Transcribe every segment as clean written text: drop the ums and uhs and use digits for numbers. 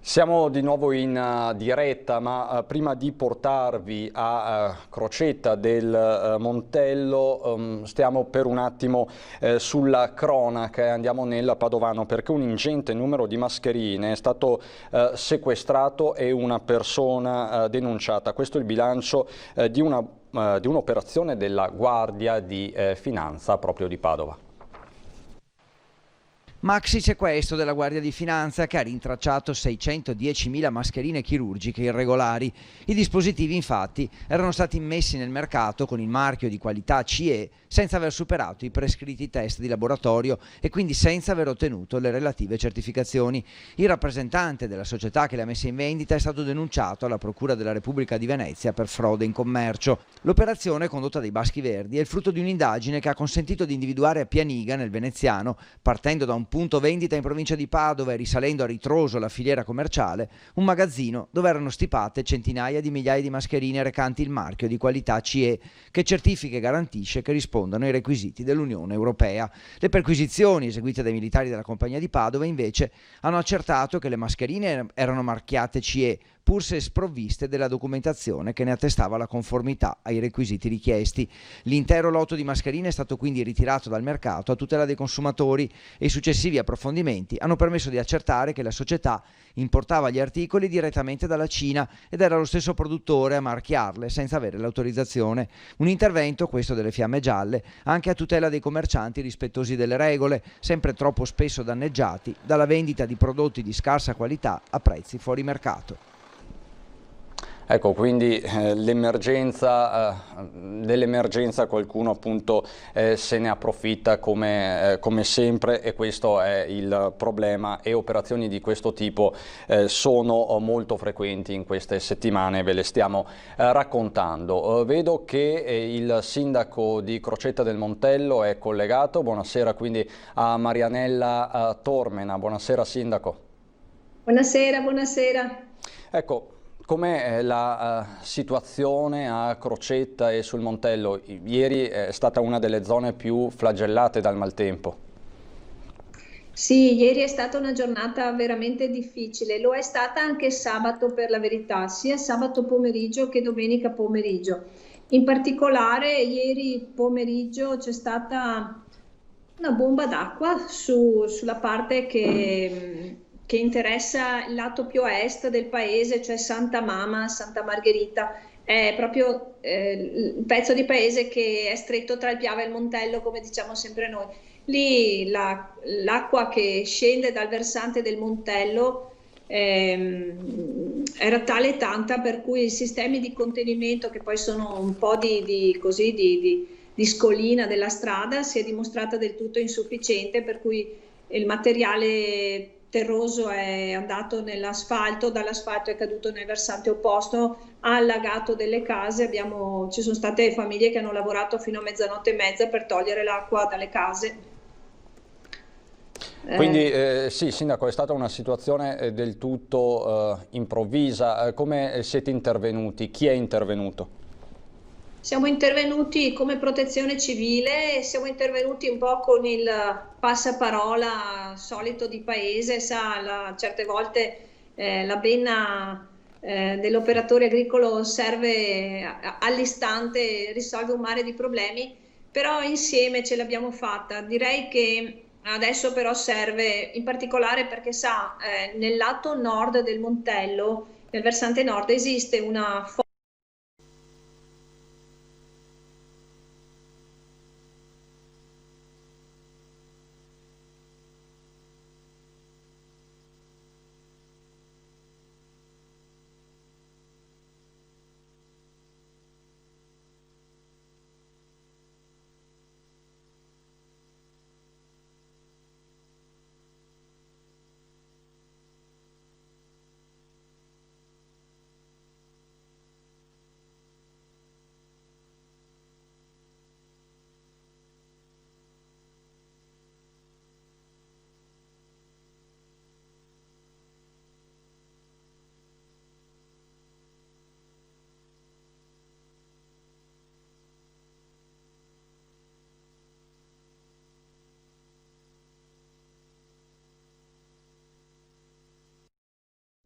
Siamo di nuovo in diretta, ma prima di portarvi a Crocetta del Montello stiamo per un attimo sulla cronaca e andiamo nel Padovano, perché un ingente numero di mascherine è stato sequestrato e una persona denunciata. Questo è il bilancio di un'operazione della Guardia di Finanza proprio di Padova. Maxi sequestro della Guardia di Finanza che ha rintracciato 610.000 mascherine chirurgiche irregolari. I dispositivi infatti erano stati immessi nel mercato con il marchio di qualità CE senza aver superato i prescritti test di laboratorio e quindi senza aver ottenuto le relative certificazioni. Il rappresentante della società che le ha messe in vendita è stato denunciato alla Procura della Repubblica di Venezia per frode in commercio. L'operazione condotta dai Baschi Verdi è il frutto di un'indagine che ha consentito di individuare a Pianiga, nel Veneziano, partendo da un punto vendita in provincia di Padova e risalendo a ritroso la filiera commerciale, un magazzino dove erano stipate centinaia di migliaia di mascherine recanti il marchio di qualità CE che certifica e garantisce che rispondano ai requisiti dell'Unione Europea. Le perquisizioni eseguite dai militari della Compagnia di Padova invece hanno accertato che le mascherine erano marchiate CE pur se sprovviste della documentazione che ne attestava la conformità ai requisiti richiesti. L'intero lotto di mascherine è stato quindi ritirato dal mercato a tutela dei consumatori e i successivi approfondimenti hanno permesso di accertare che la società importava gli articoli direttamente dalla Cina ed era lo stesso produttore a marchiarle senza avere l'autorizzazione. Un intervento, questo delle Fiamme Gialle, anche a tutela dei commercianti rispettosi delle regole, sempre troppo spesso danneggiati dalla vendita di prodotti di scarsa qualità a prezzi fuori mercato. Ecco, quindi dell'emergenza qualcuno appunto se ne approfitta come sempre, e questo è il problema, e operazioni di questo tipo sono molto frequenti in queste settimane, ve le stiamo raccontando. Vedo che il sindaco di Crocetta del Montello è collegato. Buonasera quindi a Marianella Tormena. Buonasera sindaco. Buonasera, buonasera. Ecco, com'è la situazione a Crocetta e sul Montello? Ieri è stata una delle zone più flagellate dal maltempo. Sì, ieri è stata una giornata veramente difficile, lo è stata anche sabato per la verità, sia sabato pomeriggio che domenica pomeriggio. In particolare ieri pomeriggio c'è stata una bomba d'acqua sulla parte che interessa il lato più a est del paese, cioè Santa Mama, Santa Margherita. È proprio il pezzo di paese che è stretto tra il Piave e il Montello, come diciamo sempre noi. Lì l'acqua che scende dal versante del Montello era tale e tanta per cui i sistemi di contenimento, che poi sono un po' di scolina della strada, si è dimostrata del tutto insufficiente, per cui il materiale terroso è andato nell'asfalto, dall'asfalto è caduto nel versante opposto, ha allagato delle case. Ci sono state famiglie che hanno lavorato fino a mezzanotte e mezza per togliere l'acqua dalle case. Quindi sì, sindaco, è stata una situazione del tutto improvvisa. Come siete intervenuti? Chi è intervenuto? Siamo intervenuti come protezione civile, siamo intervenuti un po' con il passaparola solito di paese, certe volte la benna dell'operatore agricolo serve all'istante, risolve un mare di problemi, però insieme ce l'abbiamo fatta. Direi che adesso però serve in particolare perché nel lato nord del Montello, nel versante nord, esiste una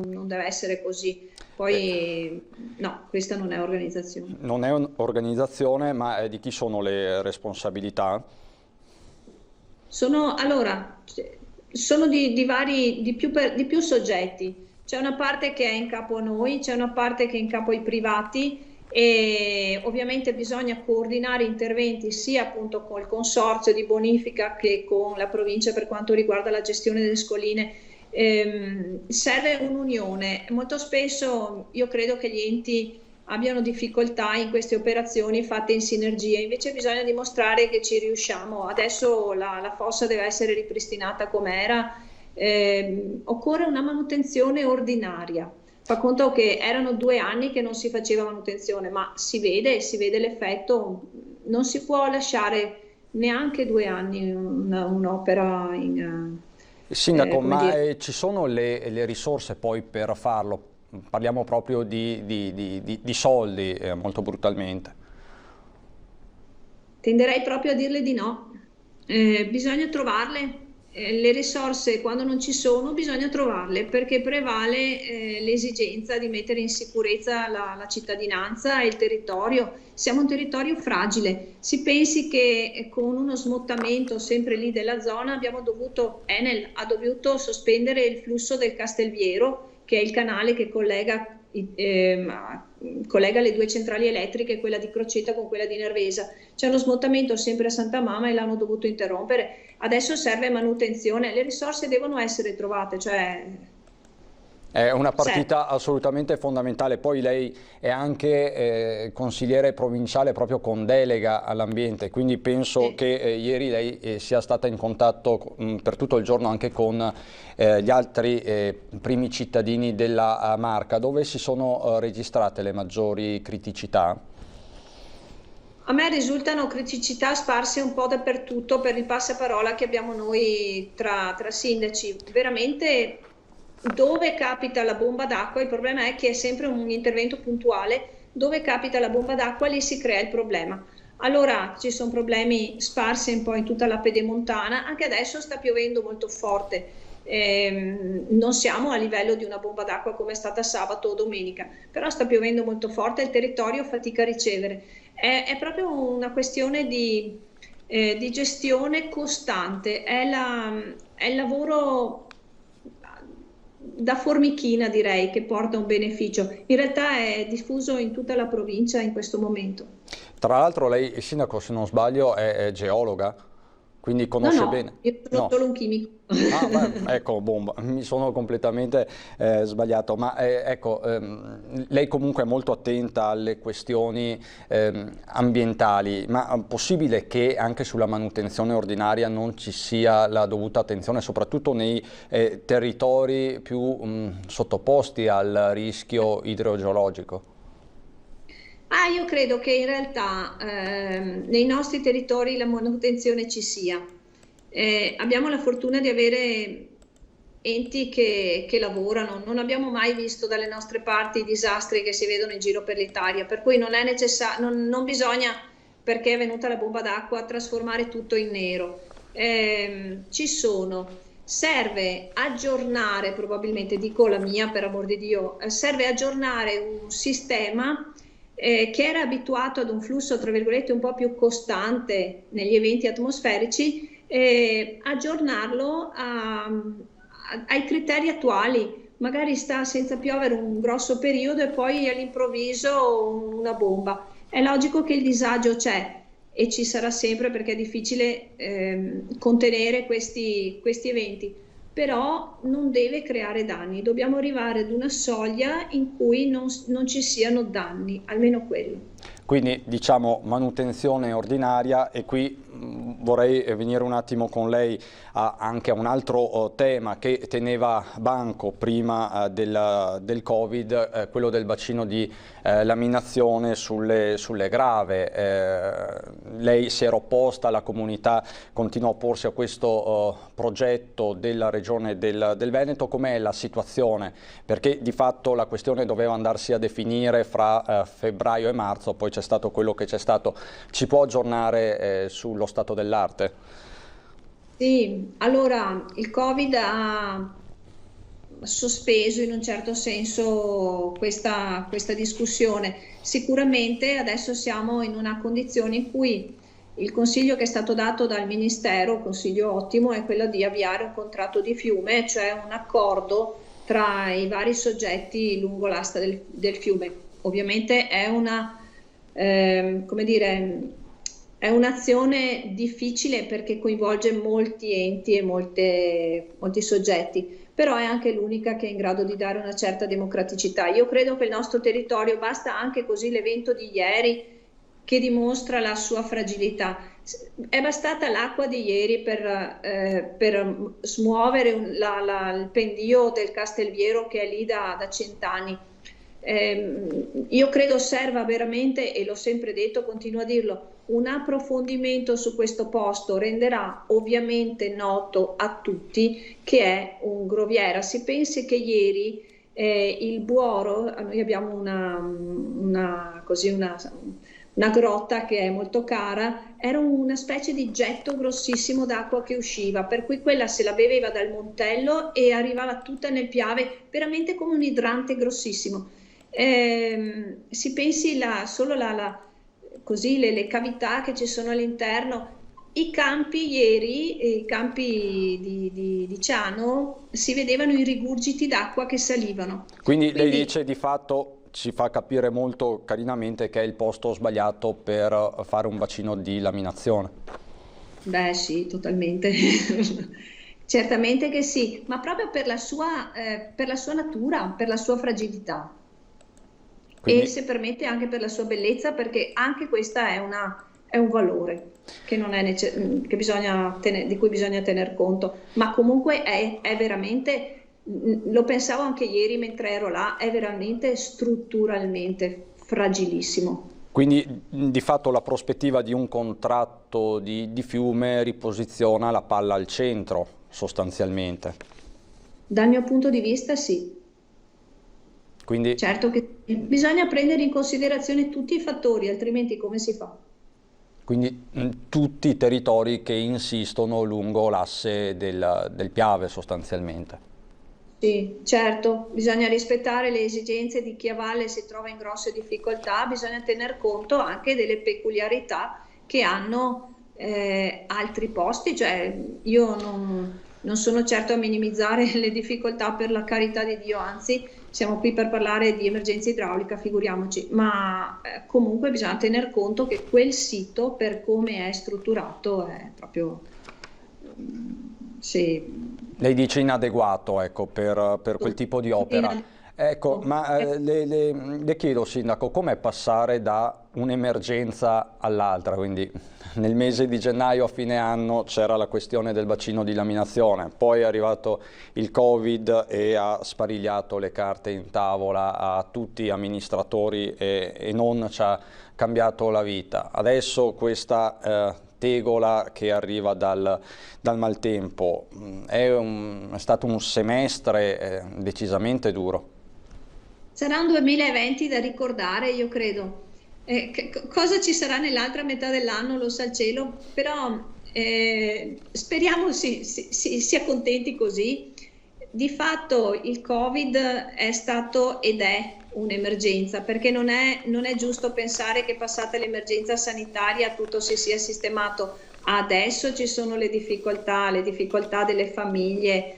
non deve essere così. Poi no, questa non è organizzazione. Non è un'organizzazione, ma di chi sono le responsabilità? Allora, sono di più soggetti. C'è una parte che è in capo a noi, c'è una parte che è in capo ai privati e ovviamente bisogna coordinare interventi sia appunto col consorzio di bonifica che con la provincia per quanto riguarda la gestione delle scoline. Serve un'unione. Molto spesso io credo che gli enti abbiano difficoltà in queste operazioni fatte in sinergia, invece bisogna dimostrare che ci riusciamo. Adesso la fossa deve essere ripristinata come era, occorre una manutenzione ordinaria. Fa conto che erano 2 anni che non si faceva manutenzione, ma si vede l'effetto, non si può lasciare neanche 2 anni un'opera in... Sindaco, ma dire. ci sono le risorse poi per farlo? Parliamo proprio di soldi, molto brutalmente. Tenderei proprio a dirle di no. Bisogna trovarle. Le risorse quando non ci sono bisogna trovarle perché prevale l'esigenza di mettere in sicurezza la cittadinanza e il territorio. Siamo un territorio fragile. Si pensi che con uno smottamento sempre lì della zona Enel ha dovuto sospendere il flusso del Castelviero, che è il canale che collega le 2 centrali elettriche, quella di Crocetta con quella di Nervesa. C'è uno smottamento sempre a Santa Mama e l'hanno dovuto interrompere. Adesso serve manutenzione, le risorse devono essere trovate, cioè... È una partita assolutamente fondamentale. Poi lei è anche consigliere provinciale proprio con delega all'ambiente, quindi penso che ieri lei sia stata in contatto per tutto il giorno anche con gli altri primi cittadini della Marca. Dove si sono registrate le maggiori criticità? A me risultano criticità sparse un po' dappertutto per il passaparola che abbiamo noi tra sindaci. Veramente dove capita la bomba d'acqua, il problema è che è sempre un intervento puntuale, dove capita la bomba d'acqua lì si crea il problema. Allora ci sono problemi sparsi un po' in tutta la pedemontana, anche adesso sta piovendo molto forte. Non siamo a livello di una bomba d'acqua come è stata sabato o domenica, però sta piovendo molto forte e il territorio fatica a ricevere. È proprio una questione di gestione costante, è il lavoro da formichina, direi, che porta un beneficio. In realtà è diffuso in tutta la provincia in questo momento. Tra l'altro lei, sindaco, se non sbaglio, è geologa, quindi conosce bene. Io sono solo un chimico. Ah, beh, ecco, bomba, mi sono completamente sbagliato, ma ecco, lei comunque è molto attenta alle questioni ambientali, ma è possibile che anche sulla manutenzione ordinaria non ci sia la dovuta attenzione, soprattutto nei territori più sottoposti al rischio idrogeologico? Io credo che in realtà nei nostri territori la manutenzione ci sia. Abbiamo la fortuna di avere enti che lavorano, non abbiamo mai visto dalle nostre parti i disastri che si vedono in giro per l'Italia, per cui non è necessario, non bisogna, perché è venuta la bomba d'acqua, trasformare tutto in nero. Ci sono. Serve aggiornare, probabilmente, dico la mia per amor di Dio, serve aggiornare un sistema che era abituato ad un flusso, tra virgolette, un po' più costante negli eventi atmosferici, aggiornarlo ai criteri attuali. Magari sta senza piovere un grosso periodo e poi all'improvviso una bomba. È logico che il disagio c'è e ci sarà sempre perché è difficile contenere questi eventi. Però non deve creare danni, dobbiamo arrivare ad una soglia in cui non ci siano danni, almeno quello. Quindi diciamo manutenzione ordinaria, e qui vorrei venire un attimo con lei anche a un altro tema che teneva banco prima del Covid, quello del bacino di laminazione sulle Grave. Lei si era opposta, la comunità continua a opporsi a questo progetto della Regione del Veneto. Com'è la situazione? Perché di fatto la questione doveva andarsi a definire fra febbraio e marzo, poi c'è stato quello che c'è stato. Ci può aggiornare sullo stato dell'arte? Sì, allora il Covid ha sospeso in un certo senso questa discussione. Sicuramente adesso siamo in una condizione in cui il consiglio che è stato dato dal Ministero, un consiglio ottimo, è quello di avviare un contratto di fiume, cioè un accordo tra i vari soggetti lungo l'asta del fiume. Ovviamente è come dire, è un'azione difficile perché coinvolge molti enti e molti soggetti, però è anche l'unica che è in grado di dare una certa democraticità. Io credo che il nostro territorio, basta anche così l'evento di ieri che dimostra la sua fragilità. È bastata l'acqua di ieri per smuovere il pendio del Castelviero che è lì da 100 anni. Io credo serva veramente, e l'ho sempre detto, continuo a dirlo, un approfondimento su questo posto renderà ovviamente noto a tutti che è un groviera. Si pensi che ieri il Buoro, noi abbiamo una grotta che è molto cara, era una specie di getto grossissimo d'acqua che usciva, per cui quella se la beveva dal montello e arrivava tutta nel Piave, veramente come un idrante grossissimo. Si pensi solo così le cavità che ci sono all'interno. I campi ieri, i campi di Ciano, si vedevano i rigurgiti d'acqua che salivano. Quindi lei dice di fatto, ci fa capire molto carinamente che è il posto sbagliato per fare un bacino di laminazione. Beh sì, totalmente. Certamente che sì, ma proprio per la sua natura, per la sua fragilità. Quindi... E se permette anche per la sua bellezza, perché anche questa è un valore che non è di cui bisogna tener conto, ma comunque è veramente, lo pensavo anche ieri mentre ero là, è veramente strutturalmente fragilissimo. Quindi di fatto la prospettiva di un contratto di fiume riposiziona la palla al centro sostanzialmente. Dal mio punto di vista sì. Quindi... Certo che bisogna prendere in considerazione tutti i fattori, altrimenti come si fa? Quindi tutti i territori che insistono lungo l'asse del Piave sostanzialmente. Sì, certo, bisogna rispettare le esigenze di chi a valle si trova in grosse difficoltà, bisogna tener conto anche delle peculiarità che hanno altri posti, cioè io non sono certo a minimizzare le difficoltà, per la carità di Dio, anzi siamo qui per parlare di emergenza idraulica, figuriamoci, ma comunque bisogna tener conto che quel sito, per come è strutturato, è proprio... sì. Lei dice inadeguato, ecco, per quel tipo di opera. Ecco, ma le chiedo, Sindaco, com'è passare da un'emergenza all'altra? Quindi nel mese di gennaio a fine anno c'era la questione del bacino di laminazione, poi è arrivato il Covid e ha sparigliato le carte in tavola a tutti gli amministratori e non ci ha cambiato la vita. Adesso questa tegola che arriva dal maltempo, è stato un semestre decisamente duro. Sarà un 2020 da ricordare, io credo. Cosa ci sarà nell'altra metà dell'anno lo sa il cielo, però speriamo si accontenti così. Di fatto il Covid è stato ed è un'emergenza, perché non è giusto pensare che passata l'emergenza sanitaria tutto si sia sistemato. Adesso ci sono le difficoltà delle famiglie.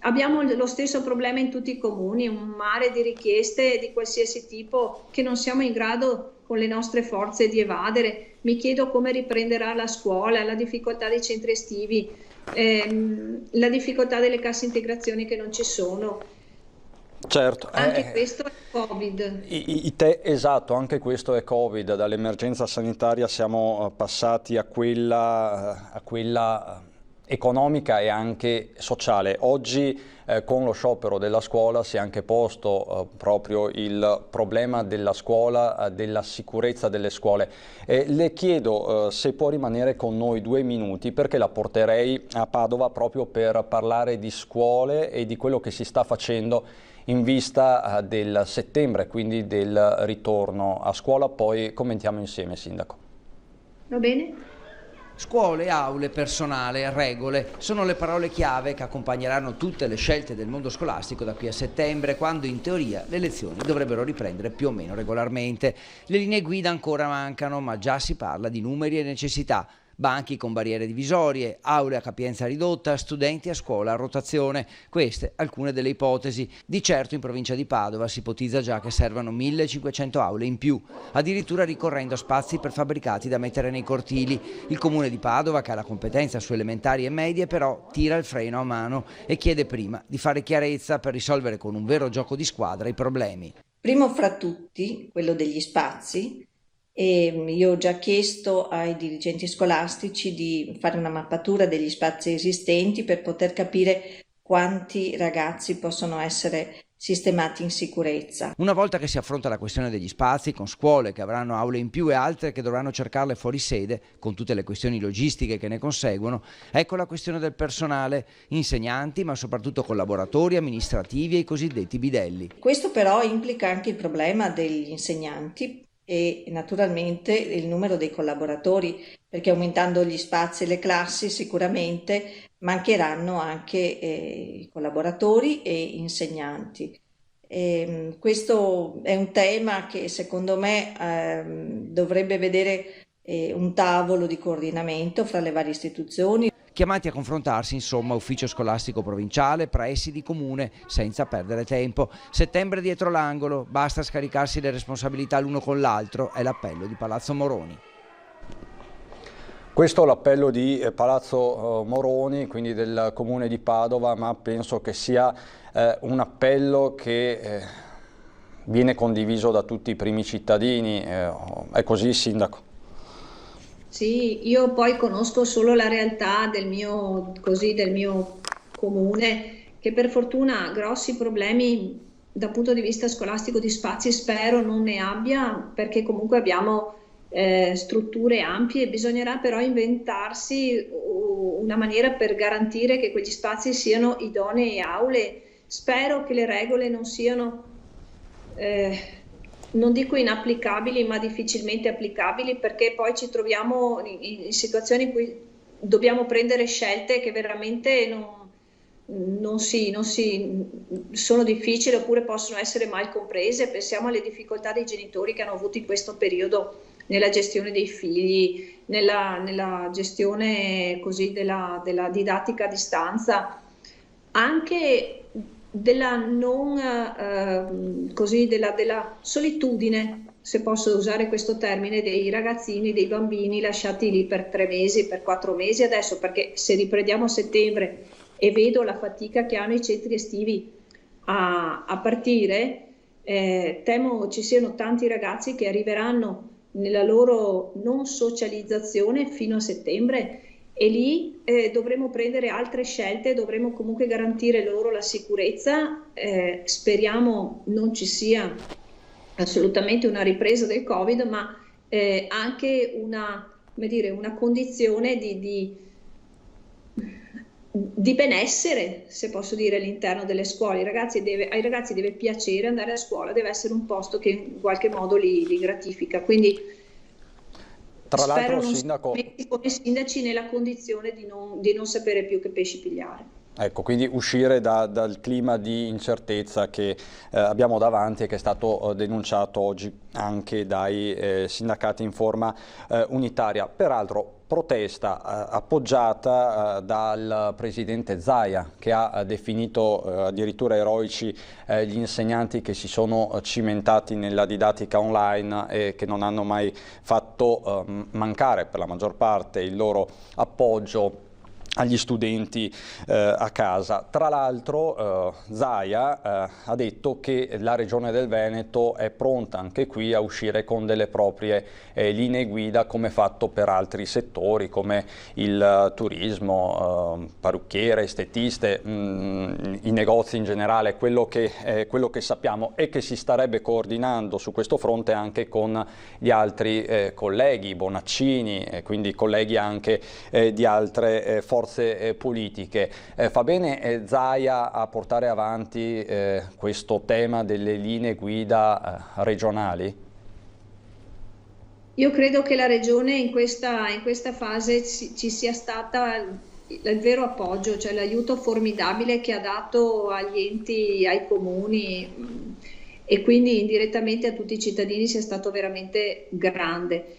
Abbiamo lo stesso problema in tutti i comuni, un mare di richieste di qualsiasi tipo che non siamo in grado con le nostre forze di evadere. Mi chiedo come riprenderà la scuola, la difficoltà dei centri estivi, la difficoltà delle casse integrazioni che non ci sono. Certo. Anche questo è Covid. Esatto, anche questo è Covid. Dall'emergenza sanitaria siamo passati a quella economica e anche sociale. Oggi con lo sciopero della scuola si è anche posto proprio il problema della scuola, della sicurezza delle scuole. Le chiedo se può rimanere con noi 2 minuti, perché la porterei a Padova proprio per parlare di scuole e di quello che si sta facendo in vista del settembre, quindi del ritorno a scuola. Poi commentiamo insieme, Sindaco. Va bene? Scuole, aule, personale, regole sono le parole chiave che accompagneranno tutte le scelte del mondo scolastico da qui a settembre, quando in teoria le lezioni dovrebbero riprendere più o meno regolarmente. Le linee guida ancora mancano, ma già si parla di numeri e necessità. Banchi con barriere divisorie, aule a capienza ridotta, studenti a scuola a rotazione. Queste alcune delle ipotesi. Di certo in provincia di Padova si ipotizza già che servano 1500 aule in più, addirittura ricorrendo a spazi prefabbricati da mettere nei cortili. Il comune di Padova, che ha la competenza su elementari e medie, però tira il freno a mano e chiede prima di fare chiarezza per risolvere con un vero gioco di squadra i problemi. Primo fra tutti, quello degli spazi. E io ho già chiesto ai dirigenti scolastici di fare una mappatura degli spazi esistenti per poter capire quanti ragazzi possono essere sistemati in sicurezza. Una volta che si affronta la questione degli spazi, con scuole che avranno aule in più e altre che dovranno cercarle fuori sede, con tutte le questioni logistiche che ne conseguono, ecco la questione del personale, insegnanti ma soprattutto collaboratori, amministrativi e i cosiddetti bidelli. Questo però implica anche il problema degli insegnanti e naturalmente il numero dei collaboratori, perché aumentando gli spazi e le classi sicuramente mancheranno anche i collaboratori e insegnanti. Questo è un tema che secondo me dovrebbe vedere un tavolo di coordinamento fra le varie istituzioni. Chiamati a confrontarsi, insomma, ufficio scolastico provinciale, presidi, comune, senza perdere tempo. Settembre dietro l'angolo, basta scaricarsi le responsabilità l'uno con l'altro, è l'appello di Palazzo Moroni. Questo è l'appello di Palazzo Moroni, quindi del Comune di Padova, ma penso che sia un appello che viene condiviso da tutti i primi cittadini. È così, Sindaco? Sì, io poi conosco solo la realtà del mio comune, che per fortuna grossi problemi dal punto di vista scolastico di spazi spero non ne abbia, perché comunque abbiamo strutture ampie. Bisognerà però inventarsi una maniera per garantire che quegli spazi siano idonei aule. Spero che le regole non siano non dico inapplicabili, ma difficilmente applicabili, perché poi ci troviamo in situazioni in cui dobbiamo prendere scelte che veramente sono difficili oppure possono essere mal comprese. Pensiamo alle difficoltà dei genitori che hanno avuto in questo periodo nella gestione dei figli, nella gestione così della didattica a distanza, anche della solitudine, se posso usare questo termine, dei ragazzini, dei bambini lasciati lì per 3 mesi, per 4 mesi adesso, perché se riprendiamo a settembre e vedo la fatica che hanno i centri estivi a partire, temo ci siano tanti ragazzi che arriveranno nella loro non socializzazione fino a settembre, e lì dovremo prendere altre scelte, dovremo comunque garantire loro la sicurezza. Speriamo non ci sia assolutamente una ripresa del Covid, ma anche una condizione di benessere, se posso dire, all'interno delle scuole. Ai ragazzi deve piacere andare a scuola, deve essere un posto che in qualche modo li gratifica. Quindi tra l'altro, spero non Sindaco, come sindaci nella condizione di non sapere più che pesci pigliare. Ecco, quindi uscire dal clima di incertezza che abbiamo davanti e che è stato denunciato oggi anche dai sindacati in forma unitaria. Peraltro protesta appoggiata dal presidente Zaia, che ha definito addirittura eroici gli insegnanti che si sono cimentati nella didattica online e che non hanno mai fatto mancare per la maggior parte il loro appoggio agli studenti a casa. Tra l'altro Zaia ha detto che la Regione del Veneto è pronta anche qui a uscire con delle proprie linee guida, come fatto per altri settori come il turismo, parrucchiere, estetiste, i negozi in generale, quello che sappiamo, e che si starebbe coordinando su questo fronte anche con gli altri colleghi, Bonaccini, quindi colleghi anche di altre forze politiche. Fa bene Zaia a portare avanti questo tema delle linee guida regionali? Io credo che la Regione in questa fase ci sia stata il vero appoggio, cioè l'aiuto formidabile che ha dato agli enti, ai comuni e quindi indirettamente a tutti i cittadini sia stato veramente grande.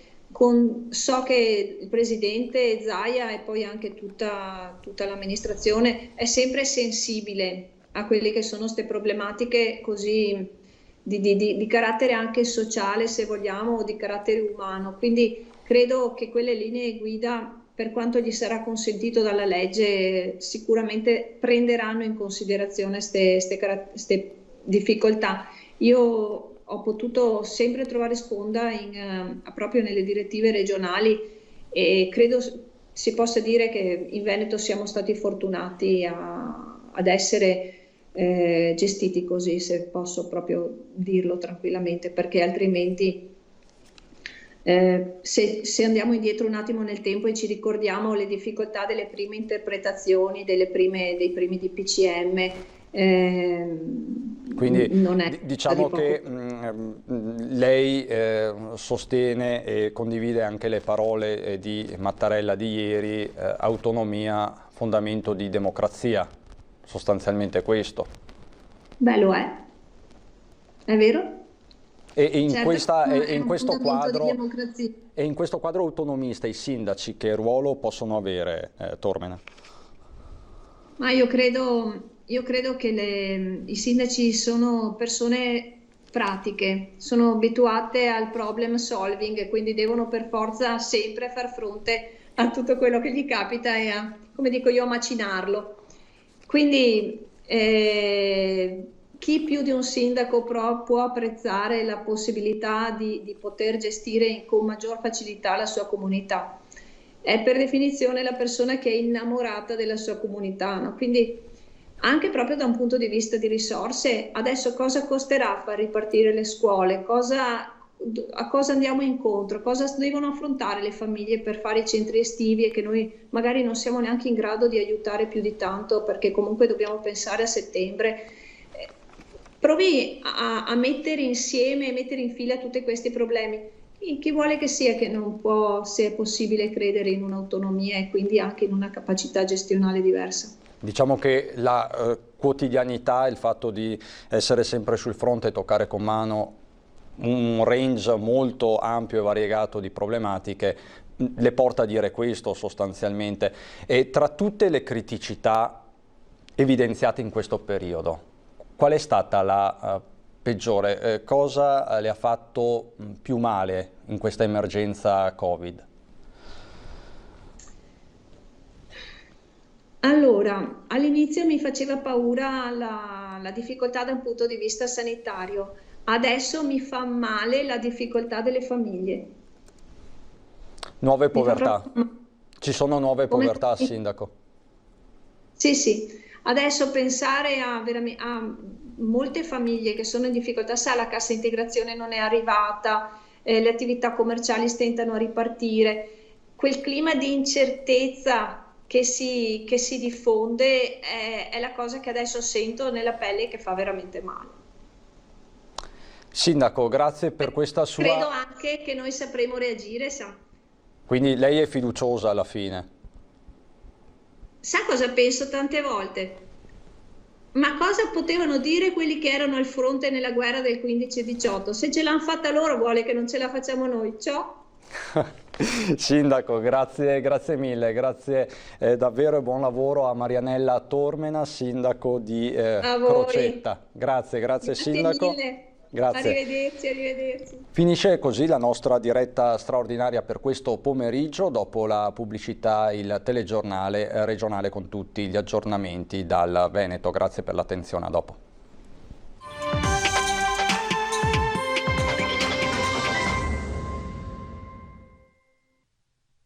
So che il presidente Zaia e poi anche tutta l'amministrazione è sempre sensibile a quelle che sono queste problematiche così di carattere anche sociale, se vogliamo, o di carattere umano. Quindi credo che quelle linee guida, per quanto gli sarà consentito dalla legge, sicuramente prenderanno in considerazione queste difficoltà. Io ho potuto sempre trovare sponda proprio nelle direttive regionali e credo si possa dire che in Veneto siamo stati fortunati ad essere gestiti così, se posso proprio dirlo tranquillamente, perché altrimenti se andiamo indietro un attimo nel tempo e ci ricordiamo le difficoltà delle prime interpretazioni, dei primi DPCM, quindi non è diciamo che lei sostiene e condivide anche le parole di Mattarella di ieri, autonomia, fondamento di democrazia, sostanzialmente questo. Beh, lo è vero? E in, Certo, in questo quadro, di democrazia. e in questo quadro autonomista i sindaci che ruolo possono avere, Tormena? Ma io credo che i sindaci sono persone pratiche, sono abituate al problem solving e quindi devono per forza sempre far fronte a tutto quello che gli capita e come dico io, a macinarlo. Quindi chi più di un sindaco può apprezzare la possibilità di poter gestire con maggior facilità la sua comunità? È per definizione la persona che è innamorata della sua comunità, no? Quindi anche proprio da un punto di vista di risorse, adesso cosa costerà far ripartire le scuole? A cosa andiamo incontro? Cosa devono affrontare le famiglie per fare i centri estivi e che noi magari non siamo neanche in grado di aiutare più di tanto perché comunque dobbiamo pensare a settembre? Provi a mettere insieme e mettere in fila tutti questi problemi. Chi vuole che sia che non può, se è possibile, credere in un'autonomia e quindi anche in una capacità gestionale diversa. Diciamo che la quotidianità, il fatto di essere sempre sul fronte e toccare con mano un range molto ampio e variegato di problematiche le porta a dire questo sostanzialmente. E tra tutte le criticità evidenziate in questo periodo, qual è stata la peggiore? Cosa le ha fatto più male in questa emergenza Covid? Allora, all'inizio mi faceva paura la difficoltà da un punto di vista sanitario, adesso mi fa male la difficoltà delle famiglie. Nuove Mi fa povertà. proprio... Ci sono nuove Come... povertà, Sindaco? Sì. Adesso pensare a molte famiglie che sono in difficoltà, sa, la cassa integrazione non è arrivata, le attività commerciali stentano a ripartire, quel clima di incertezza che si diffonde è la cosa che adesso sento nella pelle e che fa veramente male. Sindaco, grazie per questa sua... Credo anche che noi sapremo reagire, sa. Quindi lei è fiduciosa alla fine? Sa cosa penso tante volte? Ma cosa potevano dire quelli che erano al fronte nella guerra del 15 e 18? Se ce l'hanno fatta loro, vuole che non ce la facciamo noi. Ciao! Sindaco, grazie mille, grazie davvero e buon lavoro a Marianella Tormena, sindaco di Crocetta. Grazie Sindaco. Mille. Grazie. Arrivederci. Finisce così la nostra diretta straordinaria per questo pomeriggio. Dopo la pubblicità, il telegiornale regionale con tutti gli aggiornamenti dal Veneto. Grazie per l'attenzione, a dopo.